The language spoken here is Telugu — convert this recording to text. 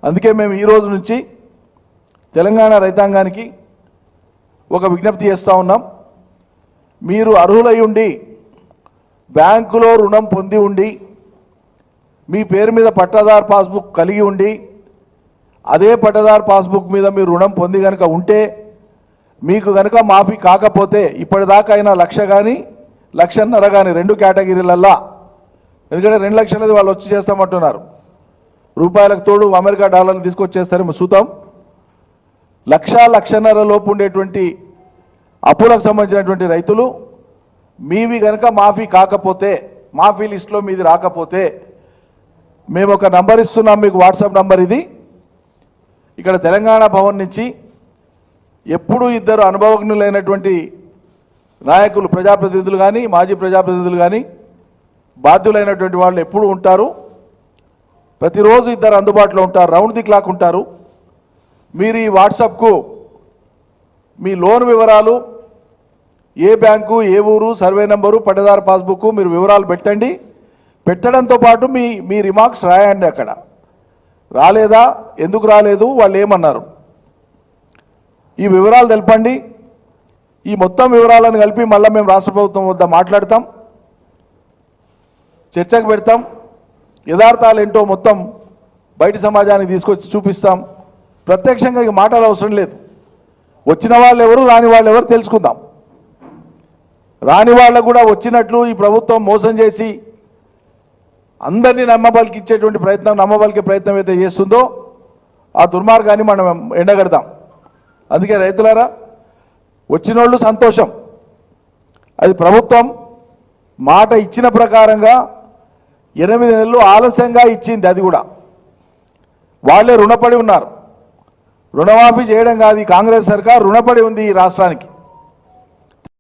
అందుకే మేము ఈ రోజు నుంచి తెలంగాణ రైతాంగానికి ఒక విజ్ఞప్తి చేస్తూ ఉన్నాం. మీరు అర్హులై ఉండి బ్యాంకులో రుణం పొంది ఉండి మీ పేరు మీద పట్టాదారు పాస్బుక్ కలిగి ఉండి అదే పట్టాదారు పాస్బుక్ మీద మీరు రుణం పొంది కనుక ఉంటే మీకు కనుక మాఫీ కాకపోతే ఇప్పటిదాకా అయినా 1,00,000 కానీ 1,50,000 కానీ 2 కేటగిరీలల్లా, ఎందుకంటే 2 లక్షలది వాళ్ళు వచ్చి చేస్తామంటున్నారు, రూపాయలకు తోడు అమెరికా డాలర్లు తీసుకొచ్చేస్తారేమో చూద్దాం. 1,00,000-1,50,000 లోపు ఉండేటువంటి అప్పులకు సంబంధించినటువంటి రైతులు మీవి కనుక మాఫీ కాకపోతే, మాఫీ లిస్టులో మీది రాకపోతే మేము ఒక నంబర్ ఇస్తున్నాం మీకు, వాట్సాప్ నంబర్ ఇది. ఇక్కడ తెలంగాణ భవన్ నుంచి ఎప్పుడు 2 అనుభవజ్ఞులైనటువంటి నాయకులు, ప్రజాప్రతినిధులు కానీ మాజీ ప్రజాప్రతినిధులు కానీ బాధ్యులైనటువంటి వాళ్ళు ఎప్పుడు ఉంటారు. ప్రతిరోజు 2 అందుబాటులో ఉంటారు, రౌండ్ ది క్లాక్ ఉంటారు. మీరు ఈ వాట్సాప్కు మీ లోన్ వివరాలు, ఏ బ్యాంకు, ఏ ఊరు, సర్వే నెంబరు, పట్టదారు పాస్బుక్ మీరు వివరాలు పెట్టండి. పెట్టడంతో పాటు మీ రిమార్క్స్ రాయండి. అక్కడ రాలేదా, ఎందుకు రాలేదు, వాళ్ళు ఏమన్నారు, ఈ వివరాలు తెలపండి. ఈ మొత్తం వివరాలను కలిపి మళ్ళీ మేము రాష్ట్ర ప్రభుత్వం వద్ద మాట్లాడతాం, చర్చకు పెడతాం. యథార్థాలు ఏంటో మొత్తం బయట సమాజానికి తీసుకొచ్చి చూపిస్తాం. ప్రత్యక్షంగా ఇక మాటలు అవసరం లేదు. వచ్చిన వాళ్ళు ఎవరు, రాని వాళ్ళు ఎవరు తెలుసుకుందాం. రాని వాళ్ళకు కూడా వచ్చినట్లు ఈ ప్రభుత్వం మోసం చేసి అందరినీ నమ్మబలికే ప్రయత్నం అయితే చేస్తుందో ఆ దుర్మార్గాన్ని మనం ఎండగడదాం. అందుకే రైతులారా, వచ్చినోళ్ళు సంతోషం. అది ప్రభుత్వం మాట ఇచ్చిన ప్రకారంగా 8 నెలలు ఆలస్యంగా ఇచ్చింది. అది కూడా వాళ్ళే రుణపడి ఉన్నారు. రుణమాఫీ చేయడం కాదు, కాంగ్రెస్ సర్కార్ రుణపడి ఉంది ఈ రాష్ట్రానికి.